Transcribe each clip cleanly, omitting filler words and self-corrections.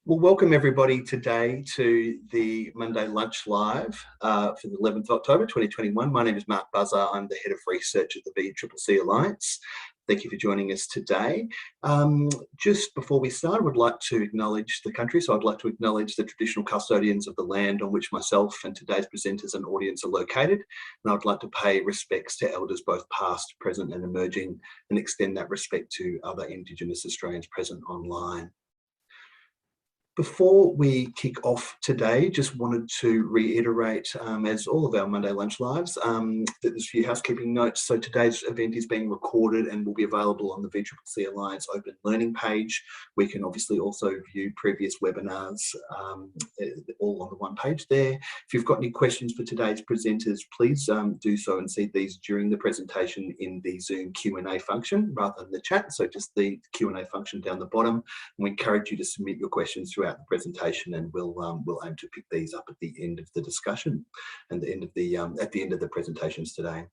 Well, welcome everybody today to the Monday Lunch Live for the 11th of October 2021. My name is Mark Buzzer. I'm the Head of Research at the VCCC Alliance. Thank you for joining us today. Just before we start, I would like to acknowledge the country. So I'd like to acknowledge the traditional custodians of the land on which myself and today's presenters and audience are located. And I'd like to pay respects to elders both past, present and emerging, and extend that respect to other Indigenous Australians present online. Before we kick off today, just wanted to reiterate, as all of our Monday Lunch Lives, that there's a few housekeeping notes. So today's event is being recorded and will be available on the VCCC Alliance Open Learning page. We can obviously also view previous webinars all on the one page there. If you've got any questions for today's presenters, please do so and see these during the presentation in the Zoom Q&A function rather than the chat. So just the Q&A function down the bottom. And we encourage you to submit your questions throughout the presentation, and we'll aim to pick these up at the end of the discussion and the end of the at the end of the presentations today.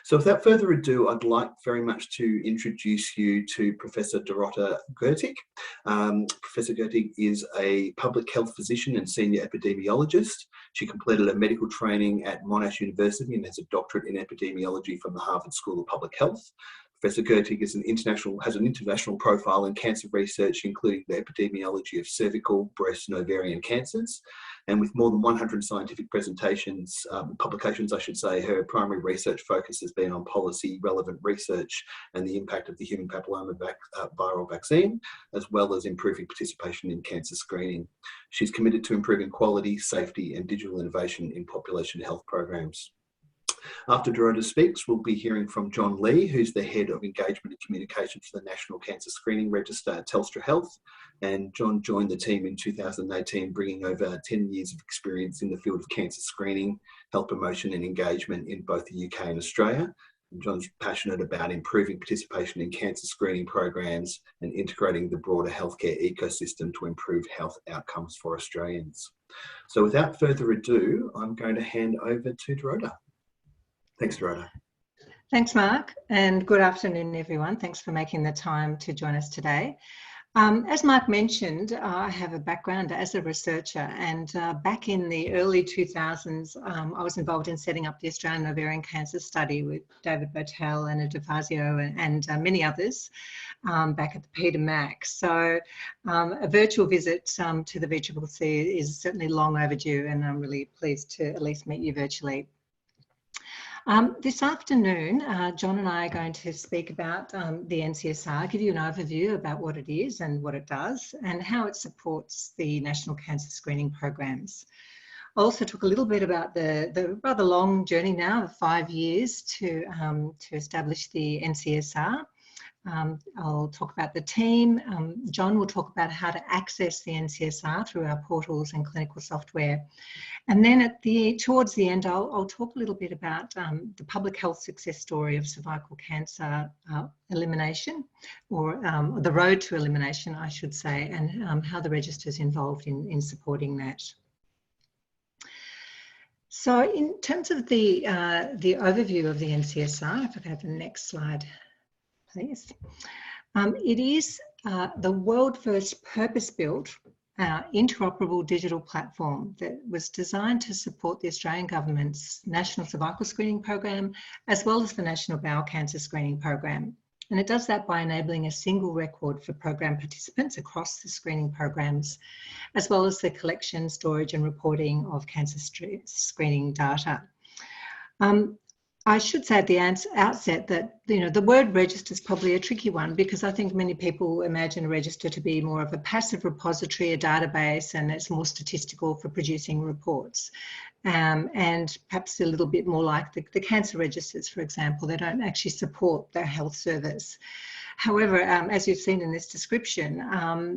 So without further ado, I'd like very much to introduce you to Professor Dorota Gertig. Professor Gertig is a public health physician and senior epidemiologist. She completed a medical training at Monash University and has a doctorate in epidemiology from the Harvard School of Public Health. Professor Gertig has an international profile in cancer research, including the epidemiology of cervical, breast and ovarian cancers. And with more than 100 scientific publications, I should say, her primary research focus has been on policy relevant research and the impact of the human papilloma viral vaccine, as well as improving participation in cancer screening. She's committed to improving quality, safety and digital innovation in population health programs. After Dorota speaks, we'll be hearing from John Lee, who's the Head of Engagement and Communication for the National Cancer Screening Register at Telstra Health. And John joined the team in 2018, bringing over 10 years of experience in the field of cancer screening, health promotion and engagement in both the UK and Australia. And John's passionate about improving participation in cancer screening programs and integrating the broader healthcare ecosystem to improve health outcomes for Australians. So without further ado, I'm going to hand over to Dorota. Thanks, Dorota. Thanks, Mark, and good afternoon, everyone. Thanks for making the time to join us today. As Mark mentioned, I have a background as a researcher, and back in the early 2000s, I was involved in setting up the Australian Ovarian Cancer Study with David Botel, Anna DeFazio, and many others back at the Peter Mac. So a virtual visit to the VCCC is certainly long overdue, and I'm really pleased to at least meet you virtually. This afternoon, John and I are going to speak about the NCSR, give you an overview about what it is and what it does and how it supports the national cancer screening programs. I'll also talk a little bit about the rather long journey now of 5 years to establish the NCSR. I'll talk about the team. John will talk about how to access the NCSR through our portals and clinical software. And then towards the end, I'll talk a little bit about the public health success story of cervical cancer elimination, or the road to elimination, I should say, and how the register is involved in supporting that. So in terms of the overview of the NCSR, if I could have the next slide, please. It is the world first purpose-built interoperable digital platform that was designed to support the Australian Government's National Cervical Screening Program, as well as the National Bowel Cancer Screening Program. And it does that by enabling a single record for program participants across the screening programs, as well as the collection, storage and reporting of cancer screening data. I should say at the outset that, the word register is probably a tricky one, because I think many people imagine a register to be more of a passive repository, a database, and it's more statistical for producing reports. And perhaps a little bit more like the cancer registers, for example. They don't actually support the health service. However, as you've seen in this description,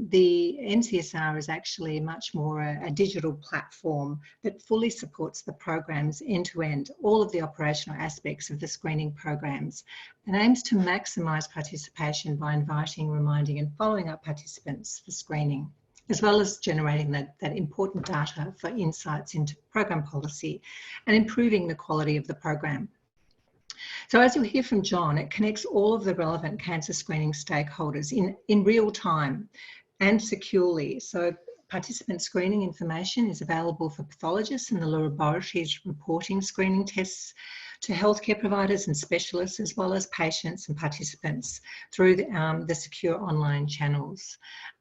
the NCSR is actually much more a digital platform that fully supports the programs end to end, all of the operational aspects of the screening programs, and aims to maximise participation by inviting, reminding and following up participants for screening, as well as generating that important data for insights into program policy and improving the quality of the program. So as you'll hear from John, it connects all of the relevant cancer screening stakeholders in real time and securely. So participant screening information is available for pathologists and the laboratories reporting screening tests to healthcare providers and specialists, as well as patients and participants through the secure online channels.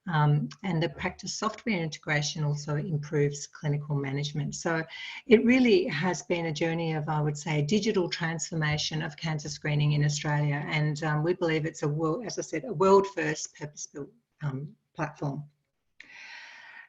And the practice software integration also improves clinical management. So it really has been a journey of, I would say, digital transformation of cancer screening in Australia. And we believe it's as I said, a world first purpose-built platform.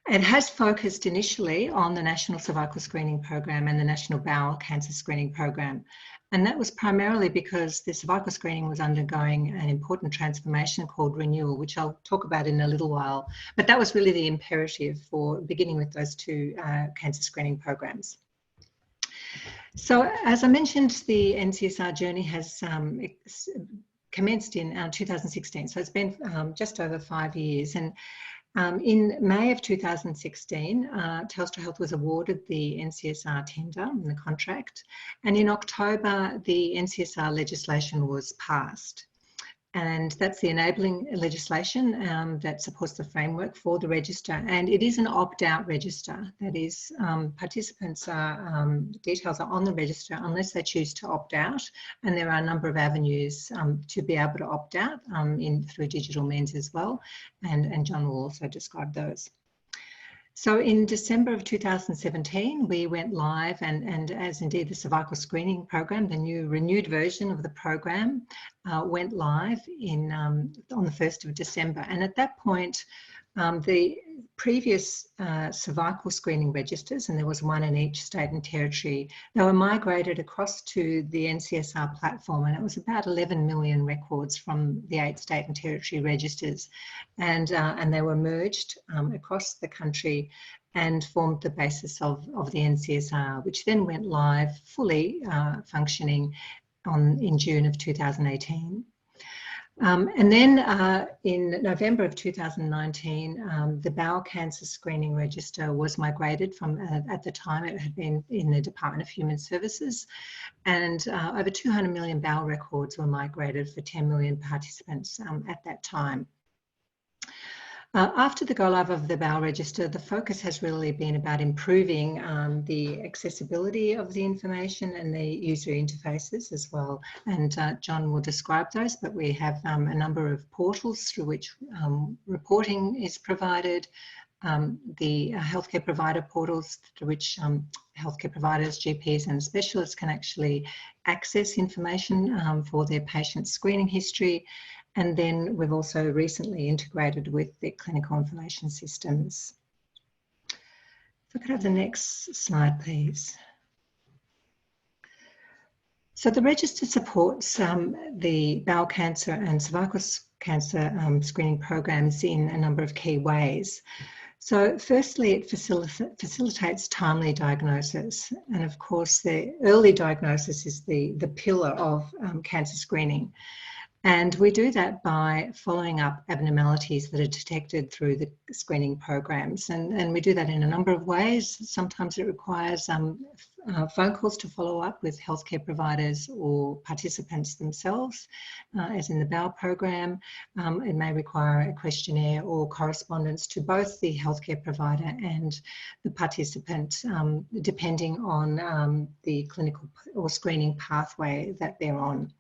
It has focused initially on the National Cervical Screening Program and the National Bowel Cancer Screening Program. And that was primarily because the cervical screening was undergoing an important transformation called renewal, which I'll talk about in a little while. But that was really the imperative for beginning with those two cancer screening programs. So as I mentioned, the NCSR journey has commenced in 2016. So it's been just over 5 years. And in May of 2016, Telstra Health was awarded the NCSR tender and the contract, and in October the NCSR legislation was passed. And that's the enabling legislation that supports the framework for the register. And it is an opt-out register. That is, participants' details are on the register unless they choose to opt out. And there are a number of avenues to be able to opt out through digital means as well. And John will also describe those. So in December of 2017, we went live, and as indeed the cervical screening program, the new renewed version of the program went live on the 1st of December. And at that point, the previous cervical screening registers, and there was one in each state and territory, they were migrated across to the NCSR platform, and it was about 11 million records from the 8 state and territory registers, and they were merged across the country and formed the basis of the NCSR, which then went live fully functioning in June of 2018. And then in November of 2019, the bowel cancer screening register was migrated from, at the time it had been in the Department of Human Services, and over 200 million bowel records were migrated for 10 million participants at that time. After the go-live of the bowel register, the focus has really been about improving the accessibility of the information and the user interfaces as well. And John will describe those, but we have a number of portals through which reporting is provided, the healthcare provider portals through which healthcare providers, GPs and specialists can actually access information for their patient screening history. And then we've also recently integrated with the clinical information systems. If I could have the next slide, please. So the register supports the bowel cancer and cervical cancer screening programs in a number of key ways. So firstly, it facilitates timely diagnosis. And of course, the early diagnosis is the pillar of cancer screening. And we do that by following up abnormalities that are detected through the screening programs. And we do that in a number of ways. Sometimes it requires phone calls to follow up with healthcare providers or participants themselves, as in the bowel program. It may require a questionnaire or correspondence to both the healthcare provider and the participant, depending on the clinical or screening pathway that they're on.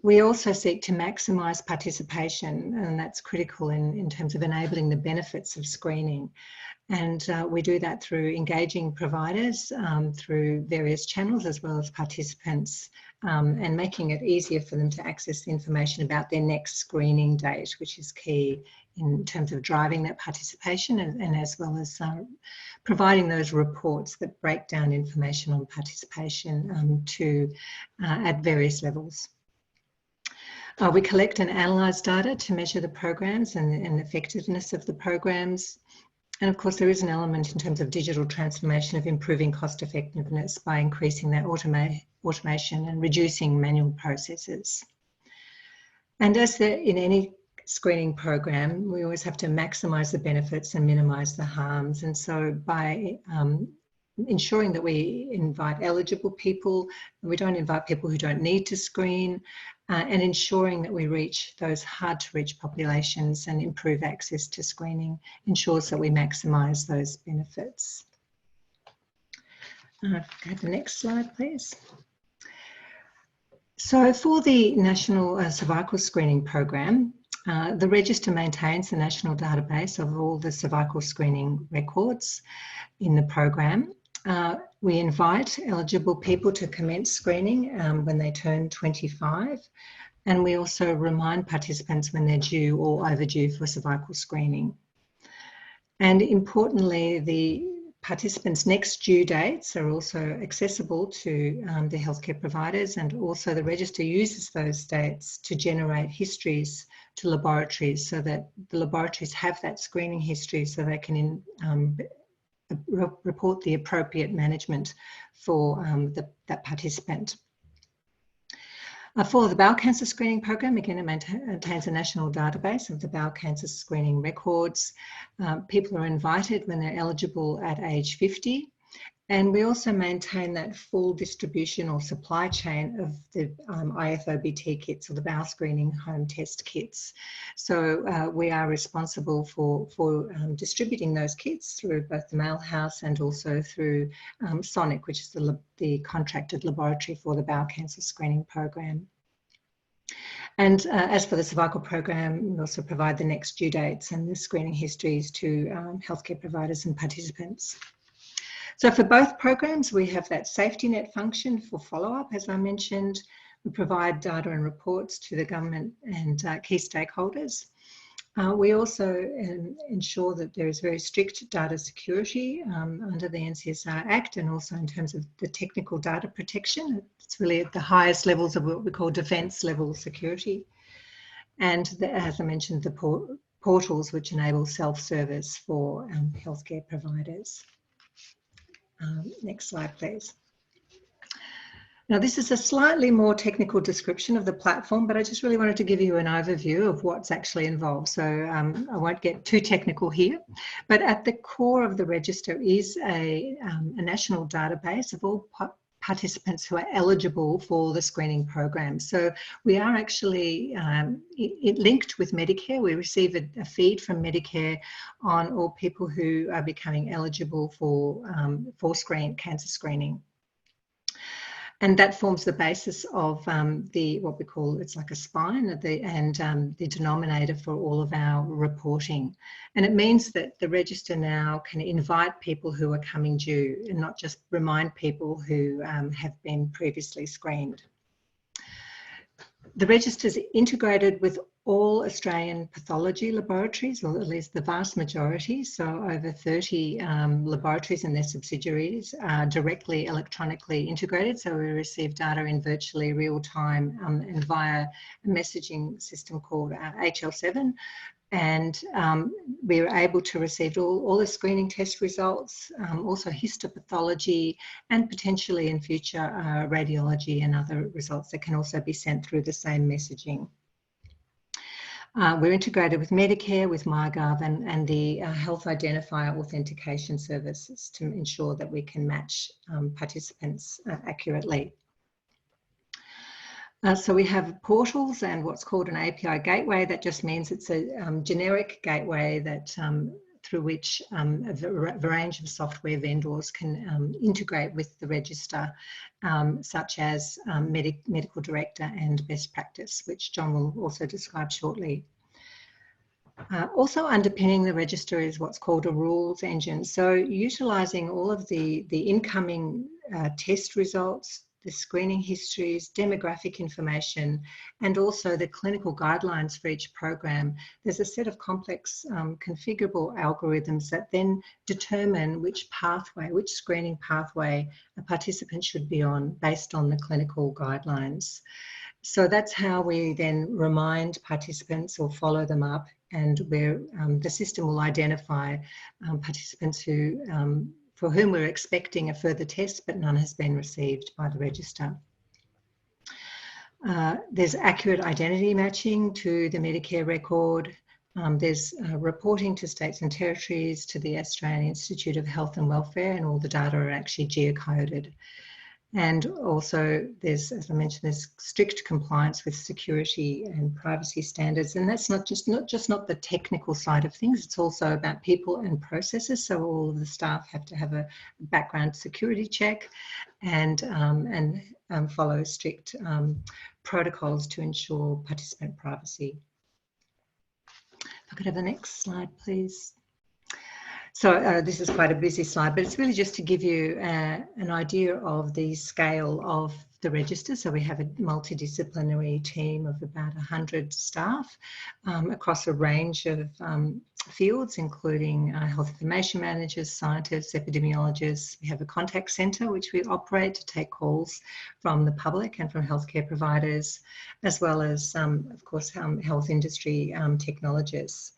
We also seek to maximise participation, and that's critical in terms of enabling the benefits of screening. And we do that through engaging providers through various channels as well as participants, and making it easier for them to access the information about their next screening date, which is key in terms of driving that participation, and as well as providing those reports that break down information on participation at various levels. We collect and analyse data to measure the programs and the effectiveness of the programs. And of course, there is an element in terms of digital transformation of improving cost effectiveness by increasing that automation and reducing manual processes. And as in any screening program, we always have to maximise the benefits and minimise the harms. And so by ensuring that we invite eligible people, we don't invite people who don't need to screen, and ensuring that we reach those hard-to-reach populations and improve access to screening ensures that we maximise those benefits. Go to the next slide, please. So for the National Cervical Screening Program, the register maintains the national database of all the cervical screening records in the program. We invite eligible people to commence screening when they turn 25, and we also remind participants when they're due or overdue for cervical screening. And importantly, the participants' next due dates are also accessible to the healthcare providers, and also the register uses those dates to generate histories to laboratories so that the laboratories have that screening history so they can report the appropriate management for that participant. For the bowel cancer screening program, again, it maintains a national database of the bowel cancer screening records. People are invited when they're eligible at age 50. And we also maintain that full distribution or supply chain of the IFOBT kits, or the bowel screening home test kits. So we are responsible for distributing those kits through both the mail house and also through Sonic, which is the contracted laboratory for the bowel cancer screening program. And as for the cervical program, we also provide the next due dates and the screening histories to healthcare providers and participants. So for both programs, we have that safety net function for follow-up, as I mentioned. We provide data and reports to the government and key stakeholders. We also ensure that there is very strict data security under the NCSR Act, and also in terms of the technical data protection. It's really at the highest levels of what we call defence level security. And as I mentioned, the portals which enable self-service for healthcare providers. Next slide, please. Now, this is a slightly more technical description of the platform, but I just really wanted to give you an overview of what's actually involved. So I won't get too technical here, but at the core of the register is a national database of all participants who are eligible for the screening program. So we are actually linked with Medicare. We receive a feed from Medicare on all people who are becoming eligible for cancer screening. And that forms the basis of what we call, it's like a spine and the denominator for all of our reporting. And it means that the register now can invite people who are coming due and not just remind people who have been previously screened. The register is integrated with all Australian pathology laboratories, or at least the vast majority. So over 30 laboratories and their subsidiaries are directly electronically integrated. So we receive data in virtually real time and via a messaging system called HL7. And we were able to receive all the screening test results, also histopathology, and potentially in future radiology and other results that can also be sent through the same messaging. We're integrated with Medicare, with MyGov, and the Health Identifier Authentication services to ensure that we can match participants accurately. So we have portals and what's called an API gateway. That just means it's a generic gateway that through which a range of software vendors can integrate with the register, such as Medical Director and Best Practice, which John will also describe shortly. Also underpinning the register is what's called a rules engine. So utilising all of the incoming test results, the screening histories, demographic information, and also the clinical guidelines for each program, there's a set of complex configurable algorithms that then determine which screening pathway a participant should be on based on the clinical guidelines. So that's how we then remind participants or follow them up, and where the system will identify participants who for whom we're expecting a further test, but none has been received by the register. There's accurate identity matching to the Medicare record. There's reporting to states and territories, to the Australian Institute of Health and Welfare, and all the data are actually geocoded. And also there's, as I mentioned, there's strict compliance with security and privacy standards. And that's not just the technical side of things, it's also about people and processes. So all of the staff have to have a background security check and follow strict protocols to ensure participant privacy. If I could have the next slide, please. So this is quite a busy slide, but it's really just to give you an idea of the scale of the register. So we have a multidisciplinary team of about 100 staff across a range of fields, including health information managers, scientists, epidemiologists. We have a contact centre which we operate to take calls from the public and from healthcare providers, as well as, of course, health industry technologists.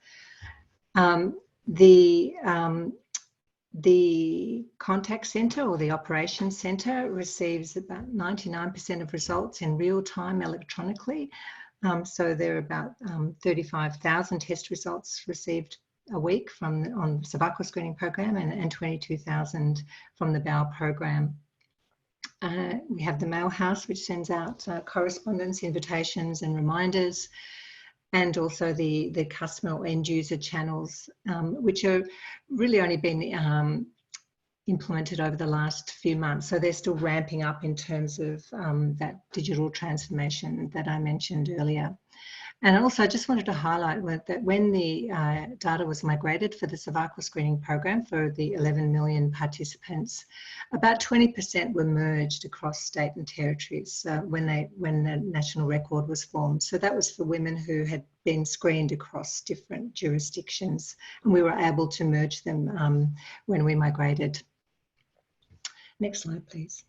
The contact centre or the operations centre receives about 99% of results in real time electronically. So there are about 35,000 test results received a week on the cervical screening program and 22,000 from the bowel program. We have the mail house, which sends out correspondence, invitations and reminders, and also the customer or end user channels, which are really only been implemented over the last few months. So they're still ramping up in terms of that digital transformation that I mentioned earlier. And also I just wanted to highlight that when the data was migrated for the cervical screening program for the 11 million participants, about 20% were merged across state and territories when the national record was formed. So that was for women who had been screened across different jurisdictions, and we were able to merge them when we migrated. Next slide, please.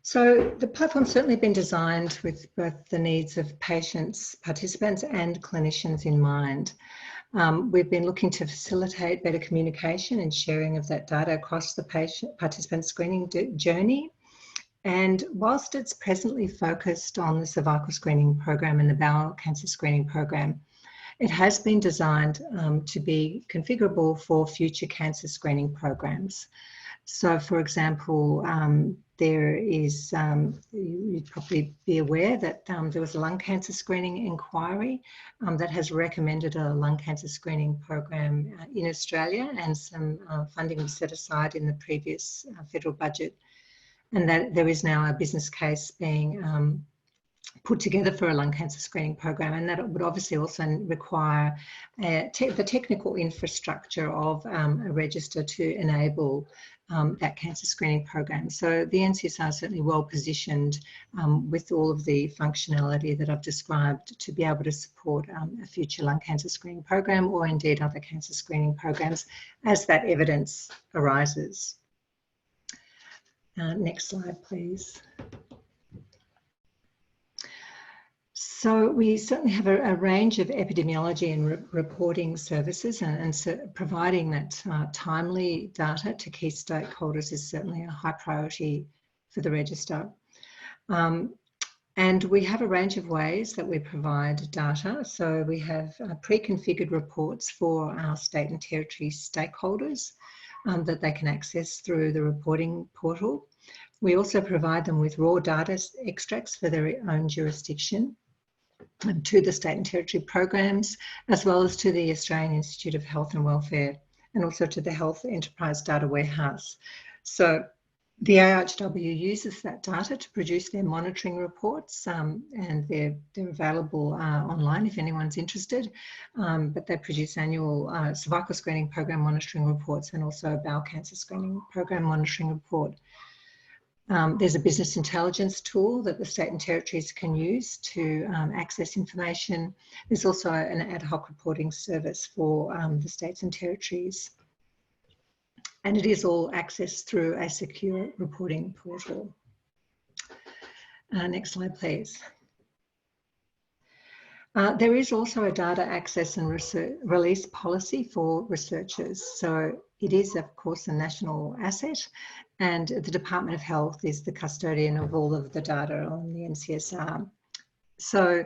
So the platform's certainly been designed with both the needs of patients, participants and clinicians in mind. We've been looking to facilitate better communication and sharing of that data across the participant screening journey. And whilst it's presently focused on the cervical screening program and the bowel cancer screening program, it has been designed to be configurable for future cancer screening programs. So, for example, there is, you'd probably be aware that there was a lung cancer screening inquiry that has recommended a lung cancer screening program in Australia, and some funding was set aside in the previous federal budget, and that there is now a business case being put together for a lung cancer screening program, and that would obviously also require the technical infrastructure of a register to enable that cancer screening program. So the NCSR is certainly well positioned with all of the functionality that I've described to be able to support a future lung cancer screening program, or indeed other cancer screening programs as that evidence arises. Next slide, please. So we certainly have a range of epidemiology and reporting services, and so providing that timely data to key stakeholders is certainly a high priority for the register. And we have a range of ways that we provide data. So we have pre-configured reports for our state and territory stakeholders that they can access through the reporting portal. We also provide them with raw data extracts for their own jurisdiction, to the state and territory programs, as well as to the Australian Institute of Health and Welfare, and also to the Health Enterprise Data Warehouse. So the AHW uses that data to produce their monitoring reports, and they're available online if anyone's interested, but they produce annual cervical screening program monitoring reports, and also a bowel cancer screening program monitoring report. There's a business intelligence tool that the state and territories can use to access information. There's also an ad hoc reporting service for the states and territories. And it is all accessed through a secure reporting portal. Next slide, please. There is also a data access and release policy for researchers. So it is, of course, a national asset, and the Department of Health is the custodian of all of the data on the NCSR. So,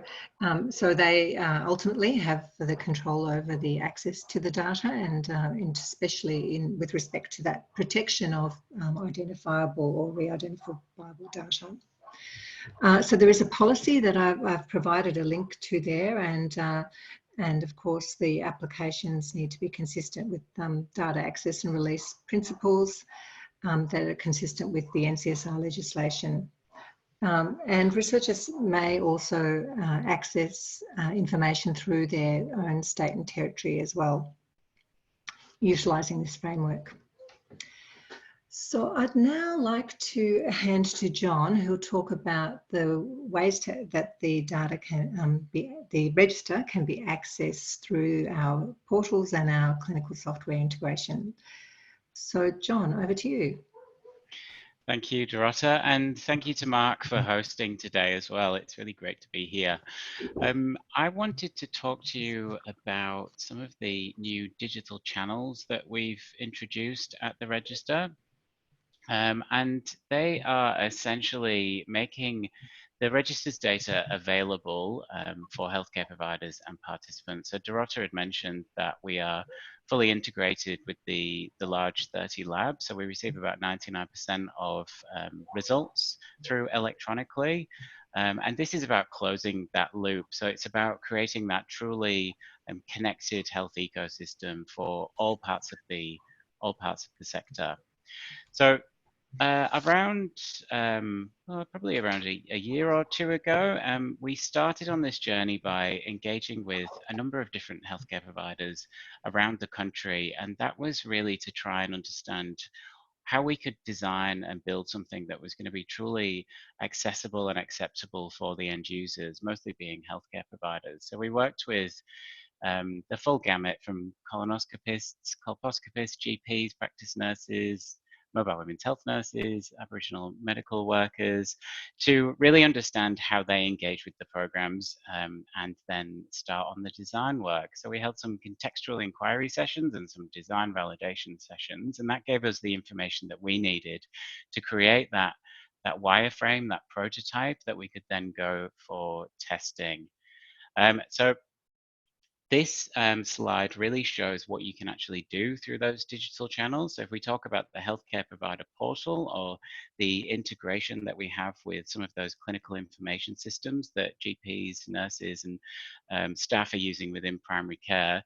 so they ultimately have the control over the access to the data, and especially with respect to that protection of identifiable or re-identifiable data. So there is a policy that I've provided a link to there, and of course the applications need to be consistent with data access and release principles that are consistent with the NCSR legislation. And researchers may also access information through their own state and territory as well, utilising this framework. So I'd now like to hand to John, who'll talk about the ways that the data can the register can be accessed through our portals and our clinical software integration. So John, over to you. Thank you, Dorota, and thank you to Mark for hosting today as well. It's really great to be here. I wanted to talk to you about some of the new digital channels that we've introduced at the Register. And they are essentially making the register's data available for healthcare providers and participants. So Dorota had mentioned that we are fully integrated with the large 30 labs. So we receive about 99% of results through electronically. And this is about closing that loop. So it's about creating that truly connected health ecosystem for all parts of the sector. So probably around a year or two ago, we started on this journey by engaging with a number of different healthcare providers around the country, and that was really to try and understand how we could design and build something that was going to be truly accessible and acceptable for the end users, mostly being healthcare providers. So we worked with the full gamut from colonoscopists, colposcopists, GPs, practice nurses, mobile women's health nurses, Aboriginal medical workers, to really understand how they engage with the programs and then start on the design work. So we held some contextual inquiry sessions and some design validation sessions, and that gave us the information that we needed to create that wireframe, that prototype that we could then go for testing. So this slide really shows what you can actually do through those digital channels. So if we talk about the healthcare provider portal or the integration that we have with some of those clinical information systems that GPs, nurses, and staff are using within primary care,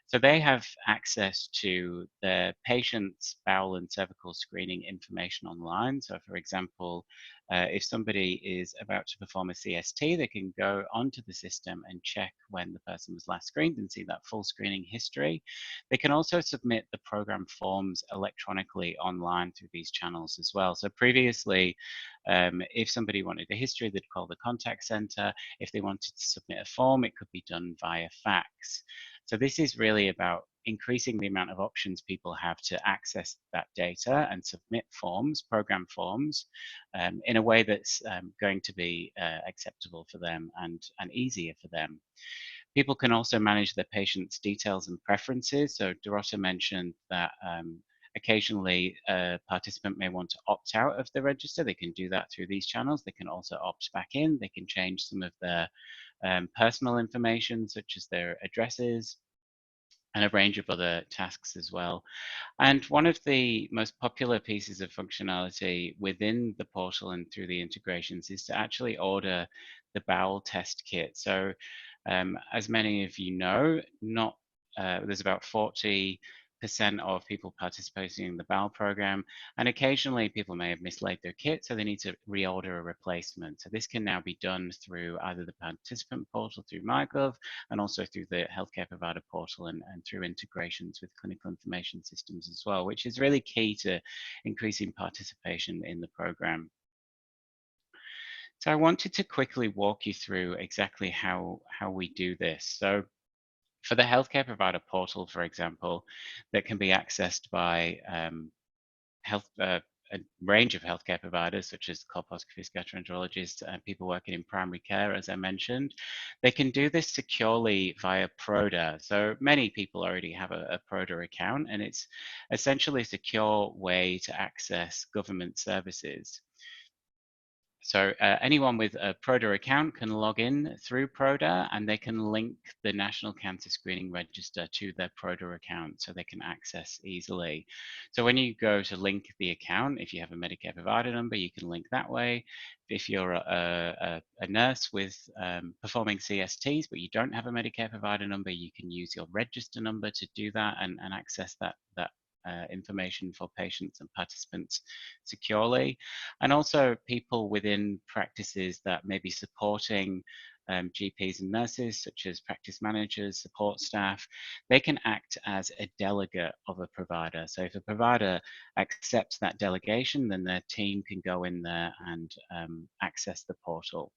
so they have access to their patients' bowel and cervical screening information online. So for example, if somebody is about to perform a CST, they can go onto the system and check when the person was last screened and see that full screening history. They can also submit the program forms electronically online through these channels as well. So previously, if somebody wanted a history, they'd call the contact center. If they wanted to submit a form, it could be done via fax. So this is really about increasing the amount of options people have to access that data and submit forms, program forms, in a way that's going to be acceptable for them and easier for them. People can also manage their patients' details and preferences. So Dorota mentioned that occasionally a participant may want to opt out of the register. They can do that through these channels. They can also opt back in. They can change some of their personal information, such as their addresses, and a range of other tasks as well. And one of the most popular pieces of functionality within the portal and through the integrations is to actually order the bowel test kit. So as many of you know, there's about 40% of people participating in the bowel program, and occasionally people may have mislaid their kit, so they need to reorder a replacement. So this can now be done through either the participant portal through MyGov and also through the healthcare provider portal and through integrations with clinical information systems as well, which is really key to increasing participation in the program. So I wanted to quickly walk you through exactly how we do this. So for the healthcare provider portal, for example, that can be accessed by a range of healthcare providers, such as colposcopists, gastroenterologists, and people working in primary care, as I mentioned. They can do this securely via Proda. So many people already have a Proda account, and it's essentially a secure way to access government services. So anyone with a Proda account can log in through Proda, and they can link the National Cancer Screening Register to their Proda account so they can access easily. So when you go to link the account, if you have a Medicare provider number, you can link that way. If you're a nurse with performing CSTs, but you don't have a Medicare provider number, you can use your register number to do that and access that information for patients and participants securely. And also people within practices that may be supporting GPs and nurses, such as practice managers, support staff, they can act as a delegate of a provider. So if a provider accepts that delegation, then their team can go in there and access the portal.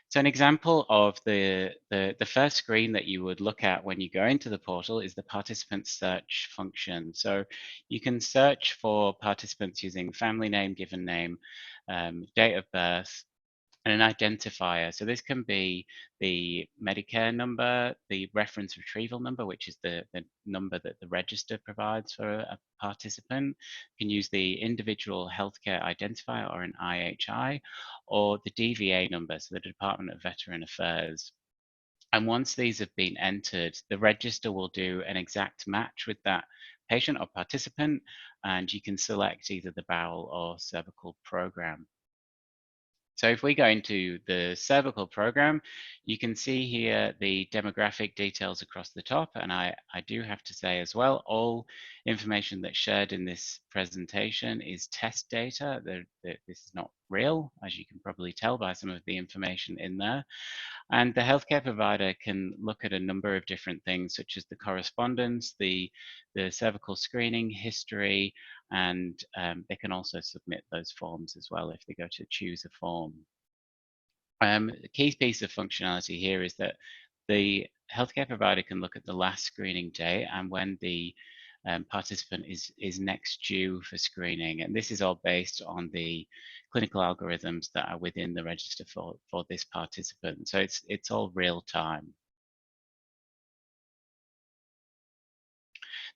So an example of the first screen that you would look at when you go into the portal is the participant search function. So you can search for participants using family name, given name, date of birth, and an identifier. So this can be the Medicare number, the reference retrieval number, which is the number that the register provides for a participant. You can use the individual healthcare identifier, or an IHI, or the DVA number, so the Department of Veteran Affairs. And once these have been entered, the register will do an exact match with that patient or participant, and you can select either the bowel or cervical program. So if we go into the cervical program, you can see here the demographic details across the top. And I do have to say as well, all information that's shared in this presentation is test data. This is not real, as you can probably tell by some of the information in there. And the healthcare provider can look at a number of different things, such as the correspondence, the cervical screening history, and they can also submit those forms as well if they go to choose a form. The key piece of functionality here is that the healthcare provider can look at the last screening day and when the participant is next due for screening. And this is all based on the clinical algorithms that are within the register for this participant. So it's all real time.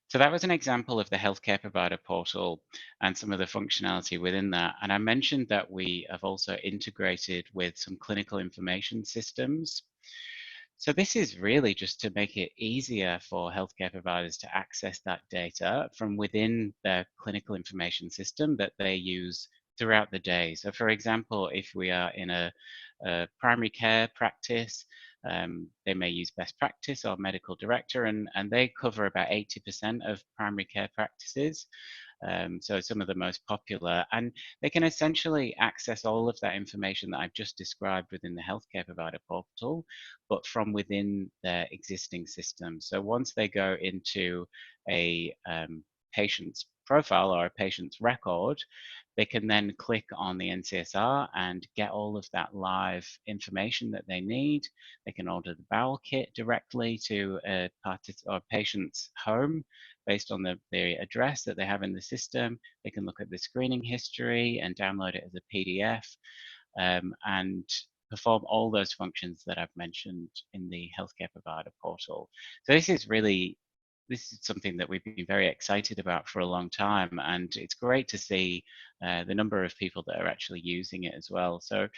So that was an example of the healthcare provider portal and some of the functionality within that. And I mentioned that we have also integrated with some clinical information systems. So this is really just to make it easier for healthcare providers to access that data from within their clinical information system that they use throughout the day. So for example, if we are in a primary care practice, they may use best practice or medical director, and they cover about 80% of primary care practices. So some of the most popular, and they can essentially access all of that information that I've just described within the healthcare provider portal, but from within their existing system. So once they go into a patient's profile or a patient's record, they can then click on the NCSR and get all of that live information that they need. They can order the bowel kit directly to a patient's home based on the address that they have in the system. They can look at the screening history and download it as a PDF and perform all those functions that I've mentioned in the healthcare provider portal. So this is something that we've been very excited about for a long time, and it's great to see the number of people that are actually using it as well. So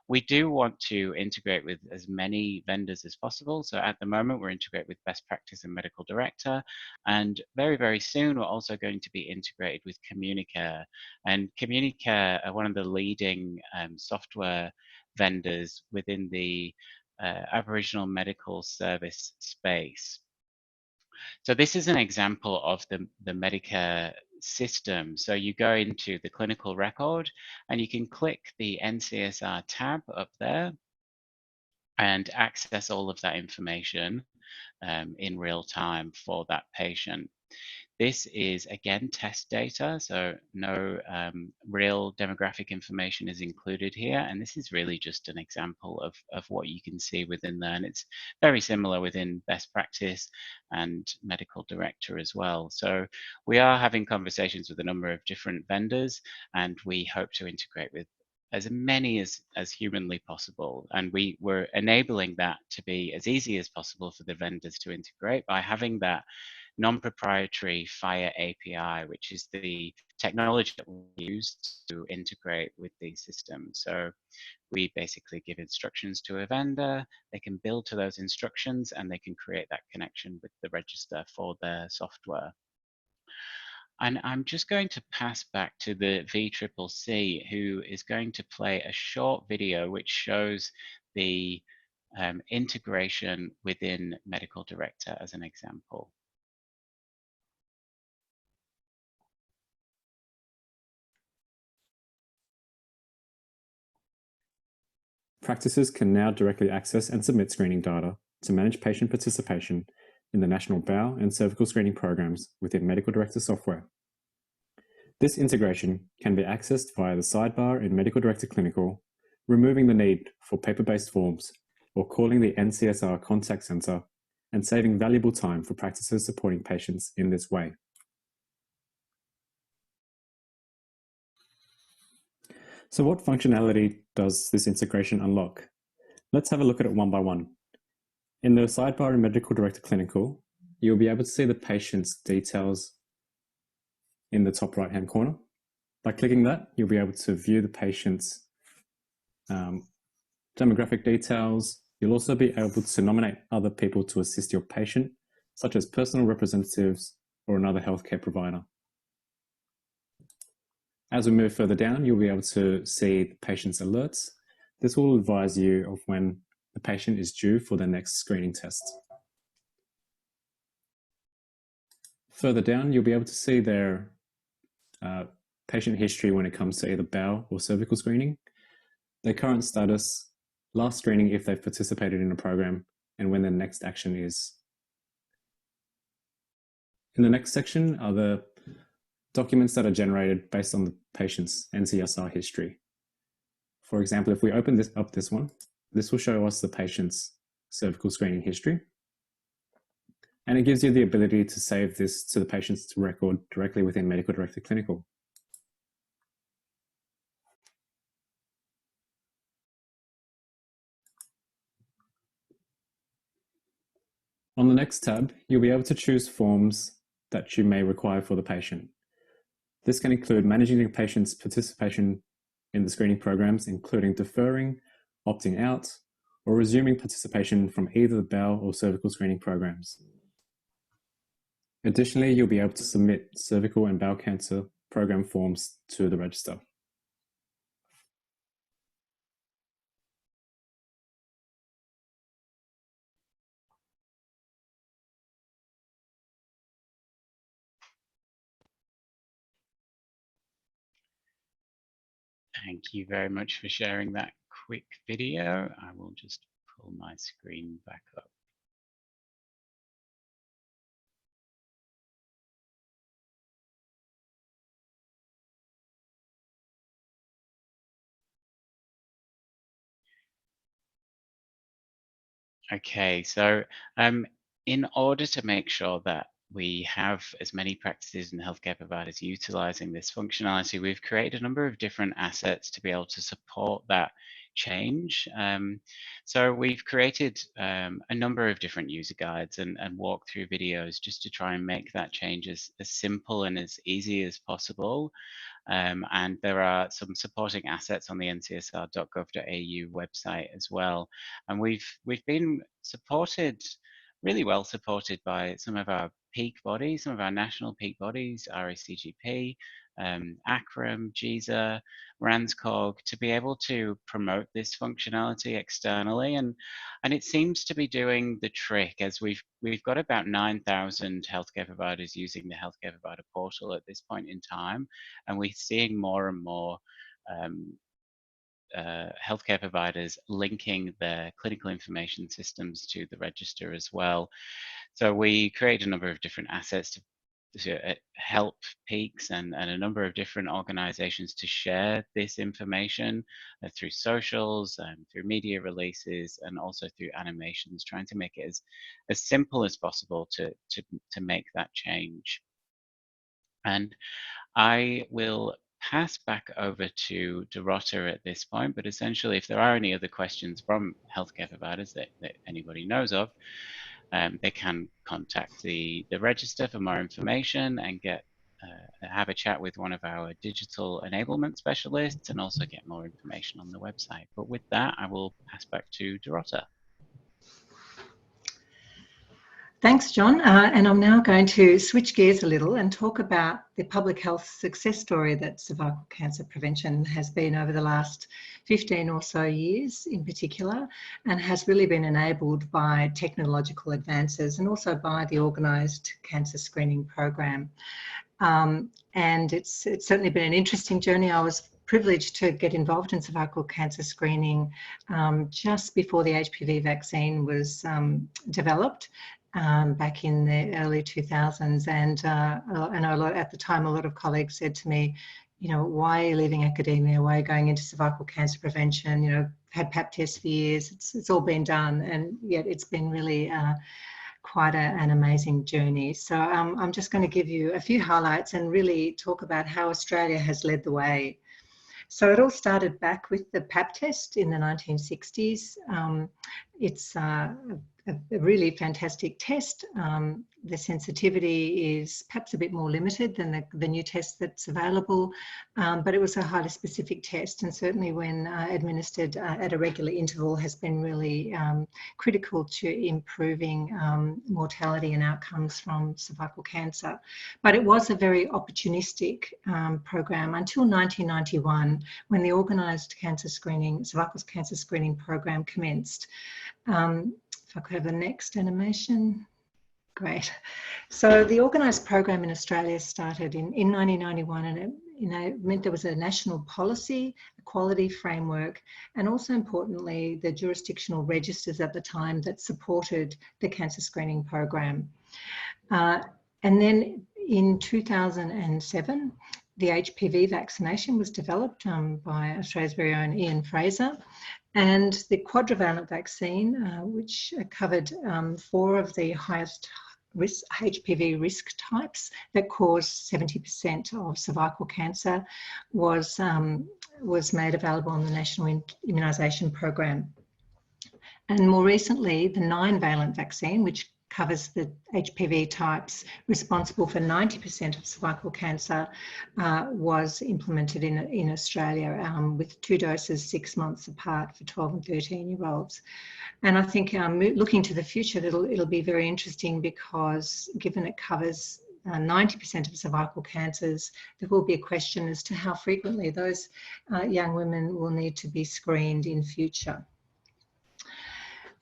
we do want to integrate with as many vendors as possible. So at the moment, we're integrated with Best Practice and Medical Director, and very, very soon, we're also going to be integrated with Communicare. And Communicare are one of the leading software vendors within the Aboriginal medical service space. So this is an example of the Medicare system. So you go into the clinical record and you can click the NCSR tab up there and access all of that information in real time for that patient. This is, again, test data, so no real demographic information is included here. And this is really just an example of what you can see within there. And it's very similar within best practice and medical director as well. So we are having conversations with a number of different vendors, and we hope to integrate with as many as humanly possible. And we're enabling that to be as easy as possible for the vendors to integrate by having that non-proprietary FHIR API, which is the technology that we use to integrate with these systems. So we basically give instructions to a vendor, they can build to those instructions, and they can create that connection with the register for their software. And I'm just going to pass back to the VCCC, who is going to play a short video which shows the integration within Medical Director as an example. Practices can now directly access and submit screening data to manage patient participation in the National Bowel and Cervical Screening Programs within Medical Director software. This integration can be accessed via the sidebar in Medical Director Clinical, removing the need for paper-based forms or calling the NCSR contact centre and saving valuable time for practices supporting patients in this way. So what functionality does this integration unlock? Let's have a look at it one by one. In the sidebar in Medical Director Clinical, you'll be able to see the patient's details in the top right-hand corner. By clicking that, you'll be able to view the patient's demographic details. You'll also be able to nominate other people to assist your patient, such as personal representatives or another healthcare provider. As we move further down, you'll be able to see the patient's alerts. This will advise you of when the patient is due for their next screening test. Further down, you'll be able to see their patient history when it comes to either bowel or cervical screening, their current status, last screening if they've participated in a program, and when their next action is. In the next section are the documents that are generated based on the patient's NCSR history. For example, if we open this one, this will show us the patient's cervical screening history. And it gives you the ability to save this to the patient's record directly within Medical Director Clinical. On the next tab, you'll be able to choose forms that you may require for the patient. This can include managing the patient's participation in the screening programs, including deferring, opting out, or resuming participation from either the bowel or cervical screening programs. Additionally, you'll be able to submit cervical and bowel cancer program forms to the register. Thank you very much for sharing that quick video. I will just pull my screen back up. Okay, so in order to make sure that we have as many practices and healthcare providers utilizing this functionality, we've created a number of different assets to be able to support that change. So we've created a number of different user guides and walkthrough videos just to try and make that change as simple and as easy as possible. And there are some supporting assets on the ncsr.gov.au website as well. And we've been supported, really well supported by some of our peak bodies, some of our national peak bodies, RACGP, ACRM, GISA, RANSCOG, to be able to promote this functionality externally, and it seems to be doing the trick, as we've got about 9,000 healthcare providers using the healthcare provider portal at this point in time, and we're seeing more and more healthcare providers linking their clinical information systems to the register as well. So we create a number of different assets to help peaks and a number of different organizations to share this information through socials and through media releases, and also through animations, trying to make it as simple as possible to make that change. And I will pass back over to Dorota at this point, but essentially if there are any other questions from healthcare providers that anybody knows of, they can contact the register for more information and get have a chat with one of our digital enablement specialists and also get more information on the website. But with that, I will pass back to Dorota. Thanks, John. And I'm now going to switch gears a little and talk about the public health success story that cervical cancer prevention has been over the last 15 or so years in particular, and has really been enabled by technological advances and also by the organised cancer screening program. And it's certainly been an interesting journey. I was privileged to get involved in cervical cancer screening just before the HPV vaccine was developed. Back in the early 2000s, and at the time, a lot of colleagues said to me, you know, why are you leaving academia? Why are you going into cervical cancer prevention? You know, had pap tests for years. It's all been done, and yet it's been really quite an amazing journey. So I'm just going to give you a few highlights and really talk about how Australia has led the way. So it all started back with the pap test in the 1960s. It's a really fantastic test. The sensitivity is perhaps a bit more limited than the new test that's available, but it was a highly specific test, and certainly when administered at a regular interval has been really critical to improving mortality and outcomes from cervical cancer. But it was a very opportunistic program until 1991, when the organised cancer screening, cervical cancer screening program commenced. If I could have the next animation. Great. So the organised program in Australia started in 1991, and it meant there was a national policy, a quality framework, and also importantly, the jurisdictional registers at the time that supported the cancer screening program. And then in 2007, the HPV vaccination was developed by Australia's very own Ian Fraser. And the quadrivalent vaccine, which covered 4 of the highest risk, HPV risk types that cause 70% of cervical cancer, was made available on the National Immunisation Program. And more recently, the 9-valent vaccine, which covers the HPV types responsible for 90% of cervical cancer, was implemented in Australia with 2 doses 6 months apart for 12 and 13-year-olds. And I think looking to the future, it'll be very interesting, because given it covers 90% of cervical cancers, there will be a question as to how frequently those young women will need to be screened in future.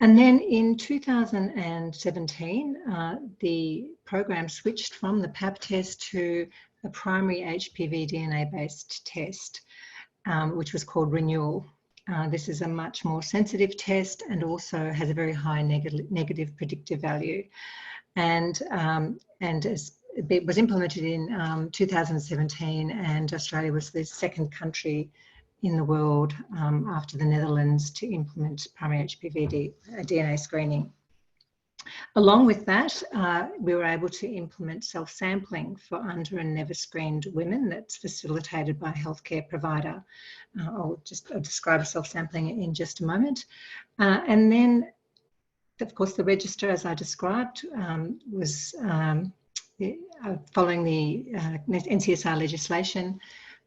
And then in 2017, the program switched from the pap test to a primary HPV DNA-based test, which was called Renewal. This is a much more sensitive test and also has a very high negative predictive value. And it was implemented in 2017, and Australia was the second country in the world after the Netherlands to implement primary HPV DNA screening. Along with that, we were able to implement self-sampling for under and never screened women. That's facilitated by a healthcare provider. I'll describe self-sampling in just a moment. And then, of course, the register, as I described, was following the NCSR legislation.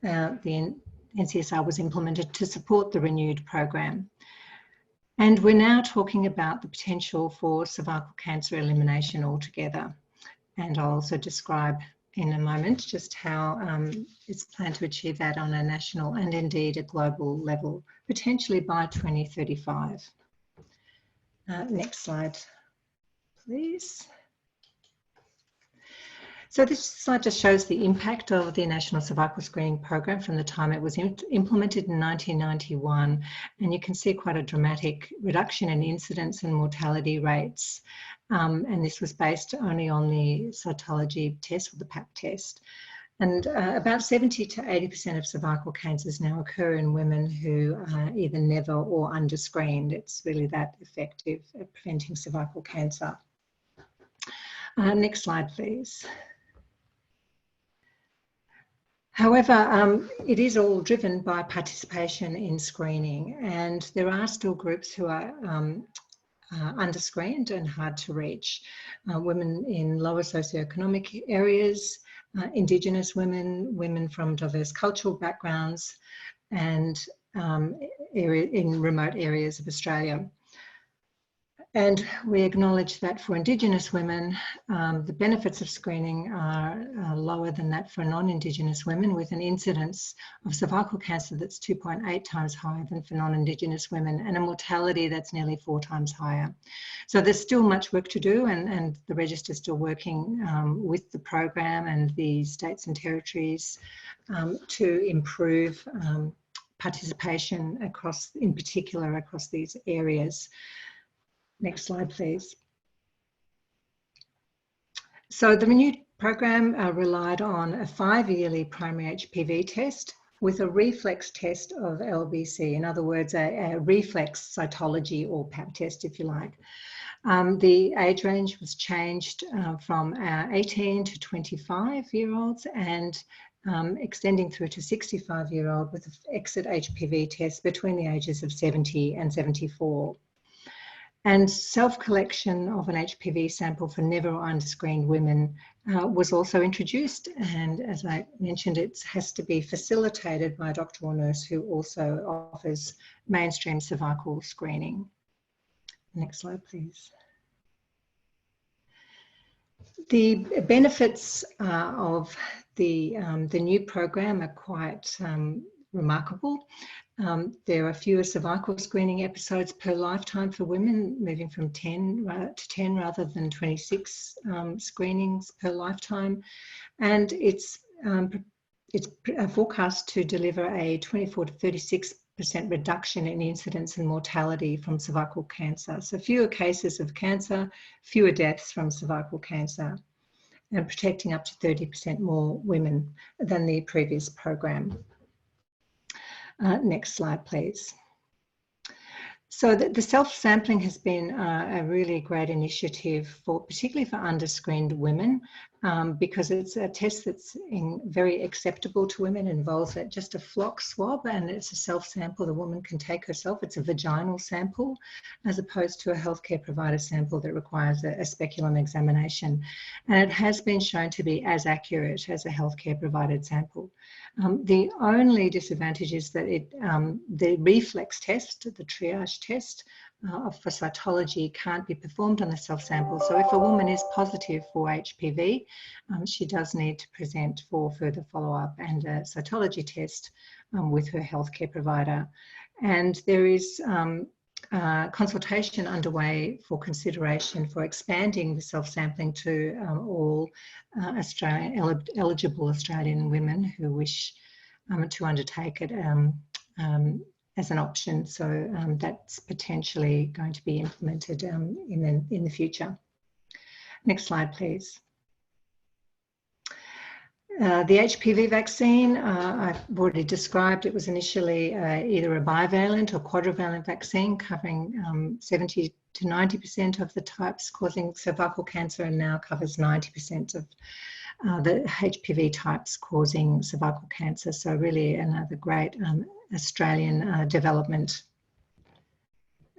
The NCSR was implemented to support the renewed program. And we're now talking about the potential for cervical cancer elimination altogether. And I'll also describe in a moment just how it's planned to achieve that on a national and indeed a global level, potentially by 2035. Next slide, please. So this slide just shows the impact of the National Cervical Screening Program from the time it was implemented in 1991. And you can see quite a dramatic reduction in incidence and mortality rates. And this was based only on the cytology test, or the pap test. And about 70 to 80% of cervical cancers now occur in women who are either never or underscreened. It's really that effective at preventing cervical cancer. Next slide, please. However, it is all driven by participation in screening, and there are still groups who are underscreened and hard to reach. Women in lower socioeconomic areas, Indigenous women, women from diverse cultural backgrounds, and in remote areas of Australia. And we acknowledge that for Indigenous women, the benefits of screening are lower than that for non-Indigenous women, with an incidence of cervical cancer that's 2.8 times higher than for non-Indigenous women, and a mortality that's nearly 4 times higher. So there's still much work to do, and the register is still working with the program and the states and territories to improve participation across, in particular, across these areas. Next slide, please. So the renewed program relied on a 5-yearly primary HPV test with a reflex test of LBC, in other words, a reflex cytology or pap test, if you like. The age range was changed from 18 to 25-year-olds and extending through to 65-year-old with an exit HPV test between the ages of 70 and 74. And self-collection of an HPV sample for never or under-screened women was also introduced. And as I mentioned, it has to be facilitated by a doctor or nurse who also offers mainstream cervical screening. Next slide, please. The benefits of the new program are quite remarkable. There are fewer cervical screening episodes per lifetime for women, moving from 10 to 10 rather than 26 screenings per lifetime. And it's forecast to deliver a 24 to 36% reduction in incidence and mortality from cervical cancer. So fewer cases of cancer, fewer deaths from cervical cancer, and protecting up to 30% more women than the previous program. Next slide, please. So the self-sampling has been a really great initiative, particularly for under-screened women, because it's a test that's very acceptable to women. It involves just a flock swab, and it's a self-sample the woman can take herself. It's a vaginal sample, as opposed to a healthcare provider sample that requires a speculum examination. And it has been shown to be as accurate as a healthcare provided sample. The only disadvantage is that the reflex test, the triage test for cytology, can't be performed on the self-sample. So if a woman is positive for HPV, she does need to present for further follow-up and a cytology test with her healthcare provider. And there is consultation underway for consideration for expanding the self-sampling to all eligible Australian women who wish to undertake it as an option. So that's potentially going to be implemented in the future. Next slide, please. The HPV vaccine, I've already described. It was initially either a bivalent or quadrivalent vaccine covering 70 to 90% of the types causing cervical cancer, and now covers 90% of the HPV types causing cervical cancer. So really another great Australian development.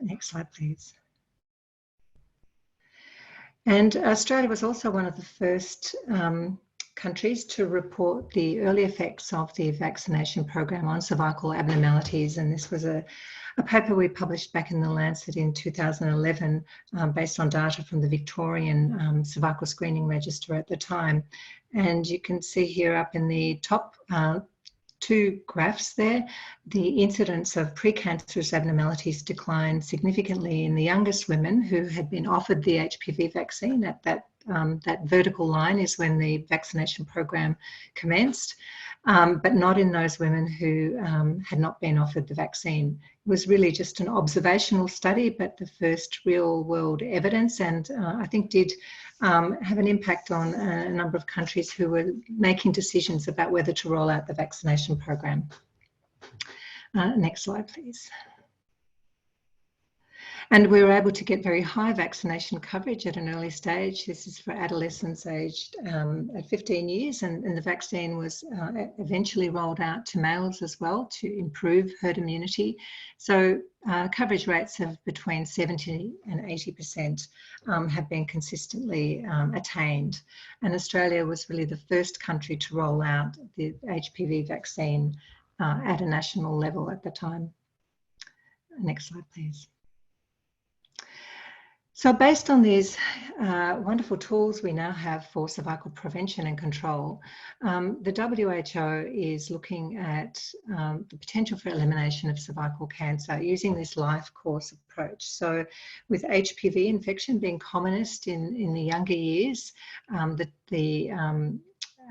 Next slide, please. And Australia was also one of the first countries to report the early effects of the vaccination program on cervical abnormalities. And this was a paper we published back in the Lancet in 2011 based on data from the Victorian cervical screening register at the time. And you can see here up in the top two graphs there, the incidence of precancerous abnormalities declined significantly in the youngest women who had been offered the HPV vaccine. At that vertical line is when the vaccination program commenced, but not in those women who had not been offered the vaccine. It was really just an observational study, but the first real world evidence, and I think did have an impact on a number of countries who were making decisions about whether to roll out the vaccination program. Next slide, please. And we were able to get very high vaccination coverage at an early stage. This is for adolescents aged at 15 years, and the vaccine was eventually rolled out to males as well to improve herd immunity. So coverage rates of between 70 and 80% have been consistently attained. And Australia was really the first country to roll out the HPV vaccine at a national level at the time. Next slide, please. So based on these wonderful tools we now have for cervical prevention and control, the WHO is looking at the potential for elimination of cervical cancer using this life course approach. So with HPV infection being commonest in the younger years, the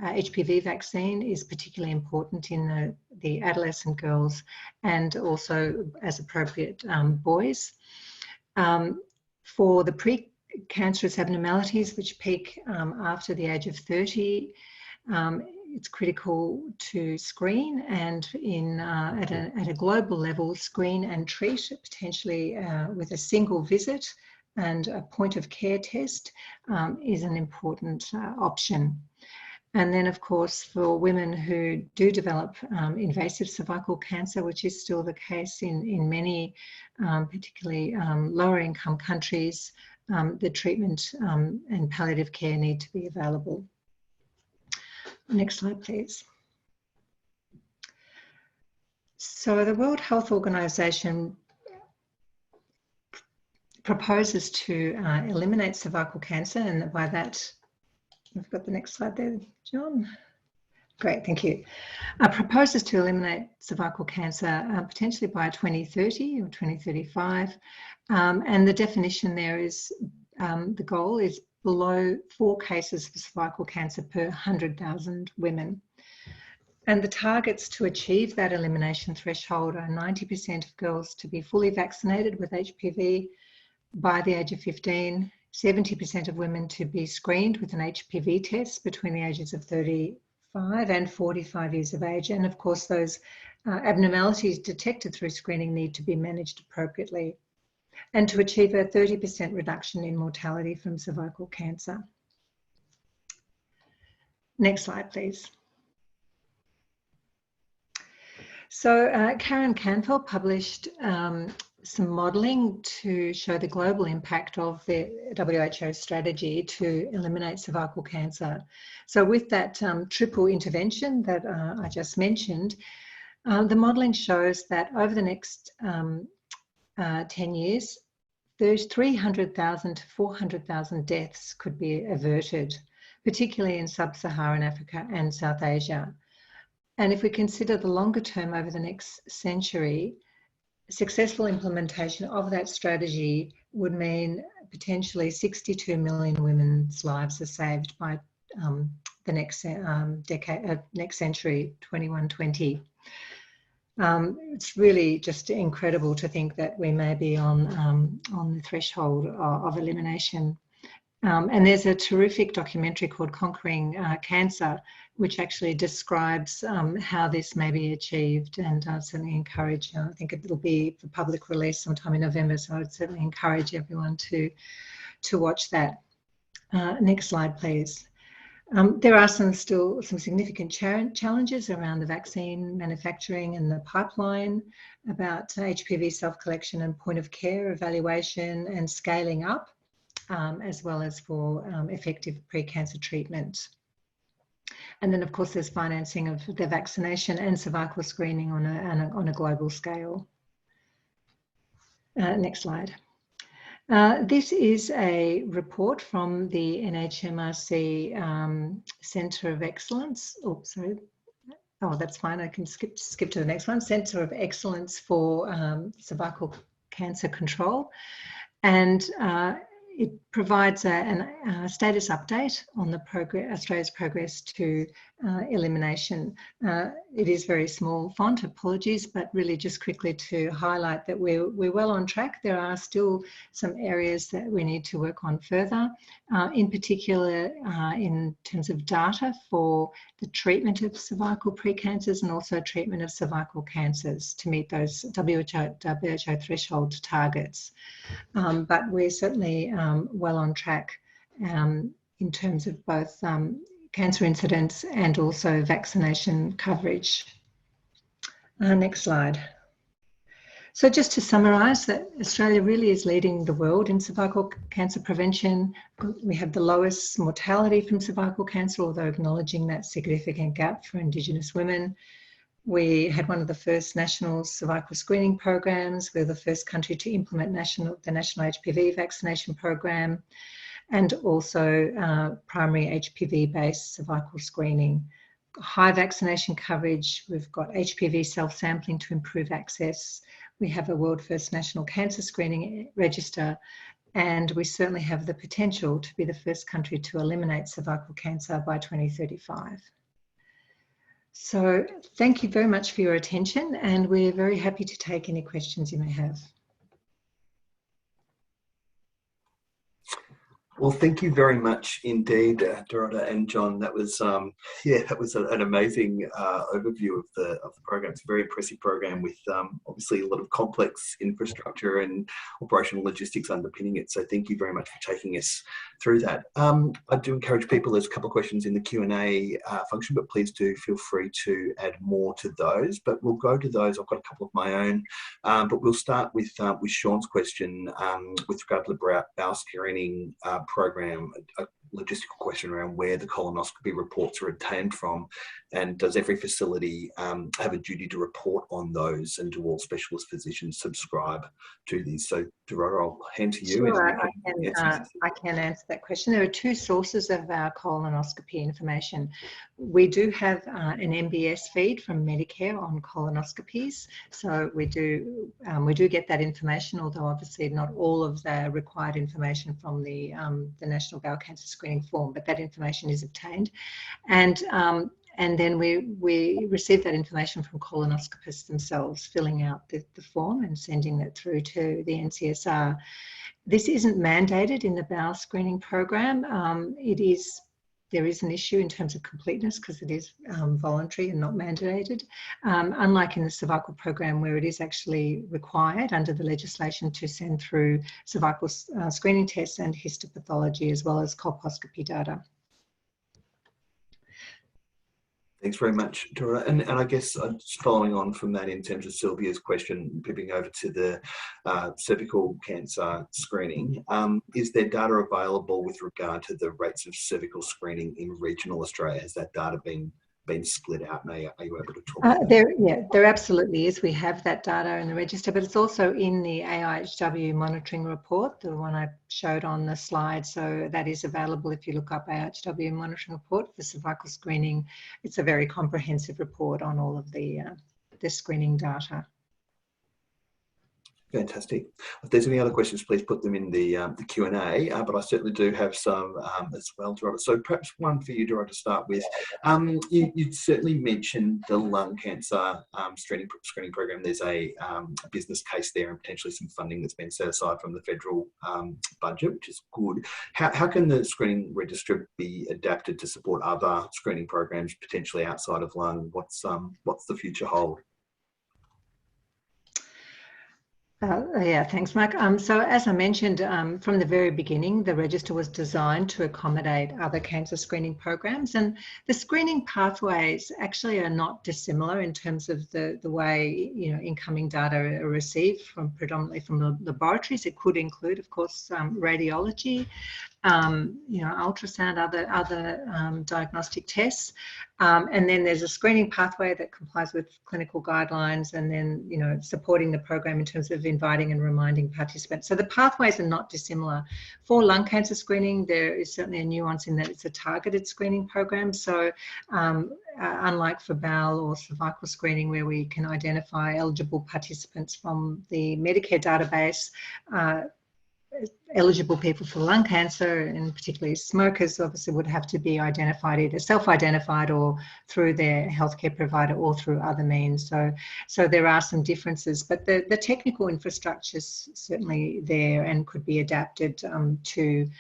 HPV vaccine is particularly important in the adolescent girls and also, as appropriate, boys. For the precancerous abnormalities which peak after the age of 30, it's critical to screen and at a global level, screen and treat potentially with a single visit, and a point of care test is an important option. And then, of course, for women who do develop invasive cervical cancer, which is still the case in many, particularly lower income countries, the treatment and palliative care need to be available. Next slide, please. So the World Health Organization proposes to eliminate cervical cancer, and by that, we've got the next slide there, John. Great, thank you. Proposes to eliminate cervical cancer potentially by 2030 or 2035. And the definition there is, the goal is below 4 cases of cervical cancer per 100,000 women. And the targets to achieve that elimination threshold are 90% of girls to be fully vaccinated with HPV by the age of 15, 70% of women to be screened with an HPV test between the ages of 35 and 45 years of age. And of course, those abnormalities detected through screening need to be managed appropriately. And to achieve a 30% reduction in mortality from cervical cancer. Next slide, please. So Karen Canfeld published some modelling to show the global impact of the WHO strategy to eliminate cervical cancer. So with that triple intervention that I just mentioned, the modelling shows that over the next 10 years, there's 300,000 to 400,000 deaths could be averted, particularly in sub-Saharan Africa and South Asia. And if we consider the longer term over the next century, successful implementation of that strategy would mean potentially 62 million women's lives are saved by the next next century, 2120. It's really just incredible to think that we may be on the threshold of elimination. And there's a terrific documentary called Conquering Cancer, which actually describes how this may be achieved. And I'd certainly encourage, I think it'll be for public release sometime in November, so I'd certainly encourage everyone to watch that. Next slide, please. There are still some significant challenges around the vaccine manufacturing and the pipeline, about HPV self-collection and point of care evaluation and scaling up, as well as for effective pre-cancer treatment. And then, of course, there's financing of the vaccination and cervical screening on a global scale. Next slide. This is a report from the NHMRC Centre of Excellence. Oh, sorry. Oh, that's fine. I can skip to the next one. Centre of Excellence for Cervical Cancer Control. And it provides a status update on the Australia's progress to elimination. It is very small font, apologies, but really just quickly to highlight that we're well on track. There are still some areas that we need to work on further, in particular in terms of data for the treatment of cervical precancers and also treatment of cervical cancers to meet those WHO threshold targets. But we're certainly well on track in terms of both cancer incidence and also vaccination coverage. Next slide. So just to summarise, that Australia really is leading the world in cervical cancer prevention. We have the lowest mortality from cervical cancer, although acknowledging that significant gap for Indigenous women. We had one of the first national cervical screening programs. We're the first country to implement the national HPV vaccination program, and also primary HPV-based cervical screening. High vaccination coverage. We've got HPV self-sampling to improve access. We have a world-first national cancer screening register, and we certainly have the potential to be the first country to eliminate cervical cancer by 2035. So thank you very much for your attention, and we're very happy to take any questions you may have. Well, thank you very much indeed, Dorota and John. That was, that was an amazing overview of the program. It's a very impressive program with obviously a lot of complex infrastructure and operational logistics underpinning it. So thank you very much for taking us through that. I do encourage people, there's a couple of questions in the Q&A function, but please do feel free to add more to those. But we'll go to those. I've got a couple of my own, but we'll start with Sean's question with regard to the bowel screening program, a logistical question around where the colonoscopy reports are obtained from, and does every facility have a duty to report on those, and do all specialist physicians subscribe to these? So Dorota, I'll hand to you. Sure, And I can answer that question. There are two sources of our colonoscopy information. We do have an MBS feed from Medicare on colonoscopies, so we do get that information, although obviously not all of the required information from the National Bowel Cancer Screening form, but that information is obtained, and then we receive that information from colonoscopists themselves, filling out the form and sending that through to the NCSR. This isn't mandated in the bowel screening program. There is an issue in terms of completeness because it is voluntary and not mandated, unlike in the cervical program where it is actually required under the legislation to send through cervical screening tests and histopathology as well as colposcopy data. Thanks very much, Dorota. And I guess just following on from that in terms of Sylvia's question, pivoting over to the cervical cancer screening, is there data available with regard to the rates of cervical screening in regional Australia? Has that data been split out, and are you able to talk about that? There absolutely is. We have that data in the register, but it's also in the AIHW monitoring report, the one I showed on the slide. So that is available if you look up AIHW monitoring report for cervical screening. It's a very comprehensive report on all of the screening data. Fantastic. If there's any other questions, please put them in the Q&A, but I certainly do have some as well, Dorota. So perhaps one for you, Dorota, to start with. You certainly mentioned the lung cancer screening program. There's a business case there and potentially some funding that's been set aside from the federal budget, which is good. How can the screening register be adapted to support other screening programs potentially outside of lung? What's the future hold? Thanks, Mike. So as I mentioned, from the very beginning, the register was designed to accommodate other cancer screening programs, and the screening pathways actually are not dissimilar in terms of the way incoming data are received predominantly from the laboratories. It could include, of course, radiology, ultrasound, other diagnostic tests, and then there's a screening pathway that complies with clinical guidelines, and then supporting the program in terms of inviting and reminding participants. So the pathways are not dissimilar. For lung cancer screening, there is certainly a nuance in that it's a targeted screening program. So unlike for bowel or cervical screening, where we can identify eligible participants from the Medicare database, eligible people for lung cancer, and particularly smokers, obviously would have to be identified, either self-identified or through their healthcare provider or through other means. So there are some differences, but the technical infrastructure is certainly there and could be adapted to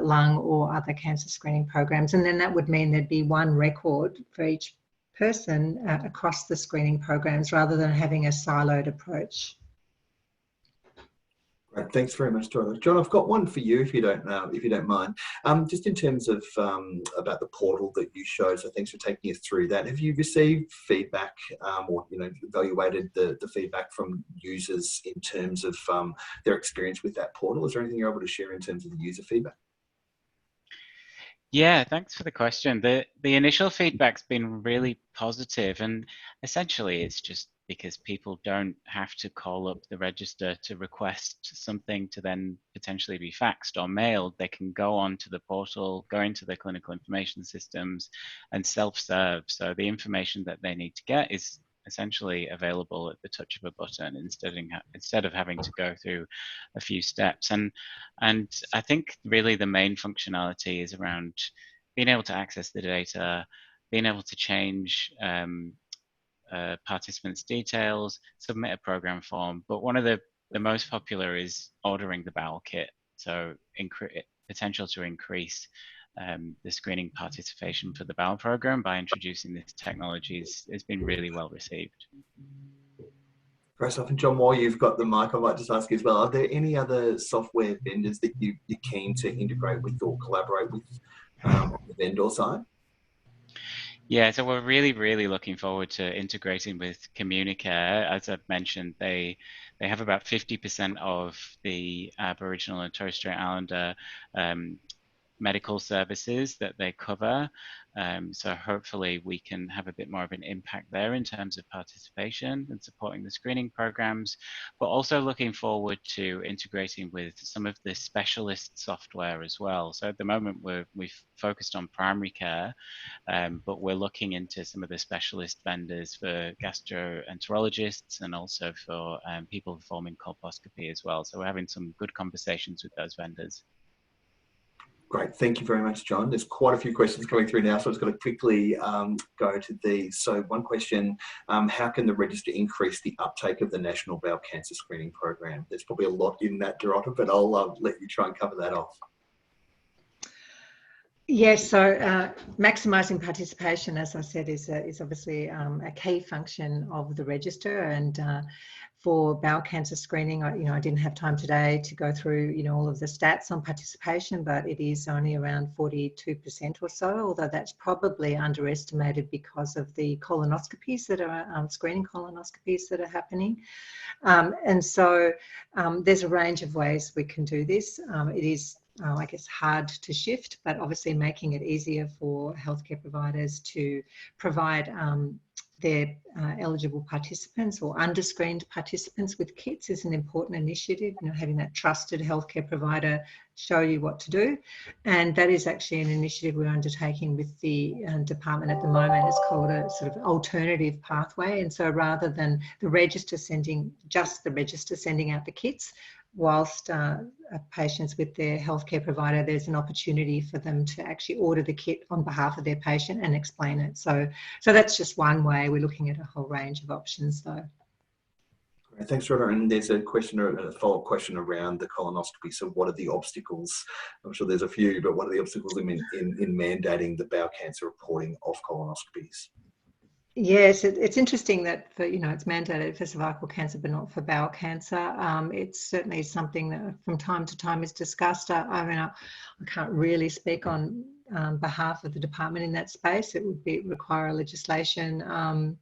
lung or other cancer screening programs. And then that would mean there'd be one record for each person across the screening programs, rather than having a siloed approach. Right, thanks very much, Dorota. John, I've got one for you, if you don't mind. Just in terms of about the portal that you showed, so thanks for taking us through that. Have you received feedback or evaluated the feedback from users in terms of their experience with that portal? Is there anything you're able to share in terms of the user feedback? Yeah, thanks for the question. The initial feedback's been really positive, and essentially it's just because people don't have to call up the register to request something to then potentially be faxed or mailed. They can go onto the portal, go into the clinical information systems and self-serve. So the information that they need to get is essentially available at the touch of a button instead of having to go through a few steps. And I think really the main functionality is around being able to access the data, being able to change participants' details, submit a program form. But one of the most popular is ordering the bowel kit. So potential to increase the screening participation for the bowel program by introducing this technology has been really well received. Great stuff. And John, while you've got the mic, I might just ask you as well, are there any other software vendors that you're keen to integrate with or collaborate with on the vendor side? Yeah, so we're really looking forward to integrating with Communicare. As I've mentioned, they have about 50% of the Aboriginal and Torres Strait Islander medical services that they cover. So hopefully we can have a bit more of an impact there in terms of participation and supporting the screening programs, but also looking forward to integrating with some of the specialist software as well. So at the moment we've focused on primary care, but we're looking into some of the specialist vendors for gastroenterologists and also for people performing colposcopy as well. So we're having some good conversations with those vendors. Great, thank you very much, John. There's quite a few questions coming through now, so I'm just going to quickly go to these. So one question, how can the register increase the uptake of the National Bowel Cancer Screening Program? There's probably a lot in that, Dorota, but I'll let you try and cover that off. Yes, so maximising participation, as I said, is obviously a key function of the register. And for bowel cancer screening, I didn't have time today to go through all of the stats on participation, but it is only around 42% or so, although that's probably underestimated because of the colonoscopies that are screening colonoscopies that are happening. And so there's a range of ways we can do this. It is I guess hard to shift, but obviously making it easier for healthcare providers to provide their eligible participants or underscreened participants with kits is an important initiative. Having that trusted healthcare provider show you what to do, and that is actually an initiative we're undertaking with the department at the moment. It's called a sort of alternative pathway, and so rather than the register sending out the kits, whilst patients with their healthcare provider, there's an opportunity for them to actually order the kit on behalf of their patient and explain it. So that's just one way. We're looking at a whole range of options though. Great, thanks, Dorota. And there's a follow-up question around the colonoscopy. So what are the obstacles? I'm sure there's a few, but what are the obstacles in mandating the bowel cancer reporting of colonoscopies? Yes, it's interesting that it's mandated for cervical cancer, but not for bowel cancer. It's certainly something that from time to time is discussed. I can't really speak on behalf of the department in that space. It would require legislation.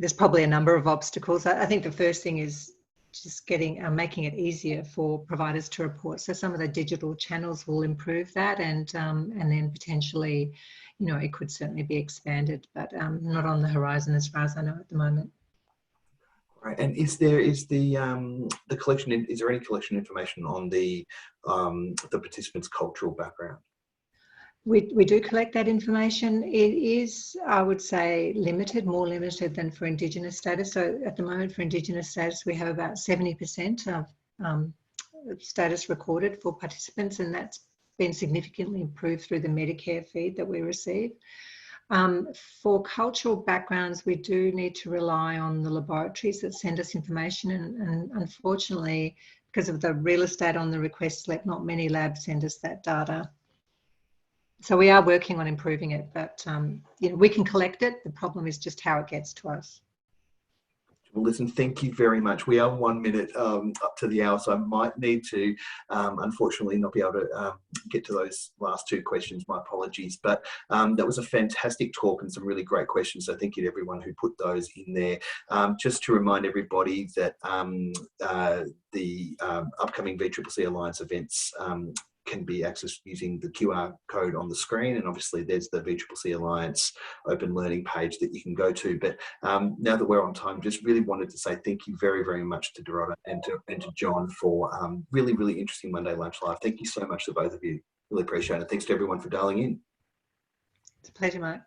There's probably a number of obstacles. I think the first thing is just making it easier for providers to report. So some of the digital channels will improve that, and then potentially, it could certainly be expanded, but not on the horizon as far as I know at the moment. Right. And is there any collection information on the participants' cultural background? We do collect that information. It is, I would say, more limited than for Indigenous status. So at the moment for Indigenous status, we have about 70% of status recorded for participants, and that's been significantly improved through the Medicare feed that we receive. For cultural backgrounds, we do need to rely on the laboratories that send us information, and unfortunately, because of the real estate on the request slip, not many labs send us that data. So we are working on improving it, but you know, we can collect it. The problem is just how it gets to us. Well, listen, thank you very much. We are 1 minute up to the hour, so I might need to, unfortunately, not be able to get to those last two questions. My apologies. But that was a fantastic talk and some really great questions. So thank you to everyone who put those in there. Just to remind everybody that the upcoming VCCC Alliance events can be accessed using the QR code on the screen, and obviously there's the VCCC Alliance open learning page that you can go to. But now that we're on time, just really wanted to say thank you very, very much to Dorota and to John for really, really interesting Monday Lunch Live. Thank you so much to both of you. Really appreciate it. Thanks to everyone for dialing in. It's a pleasure, Mark.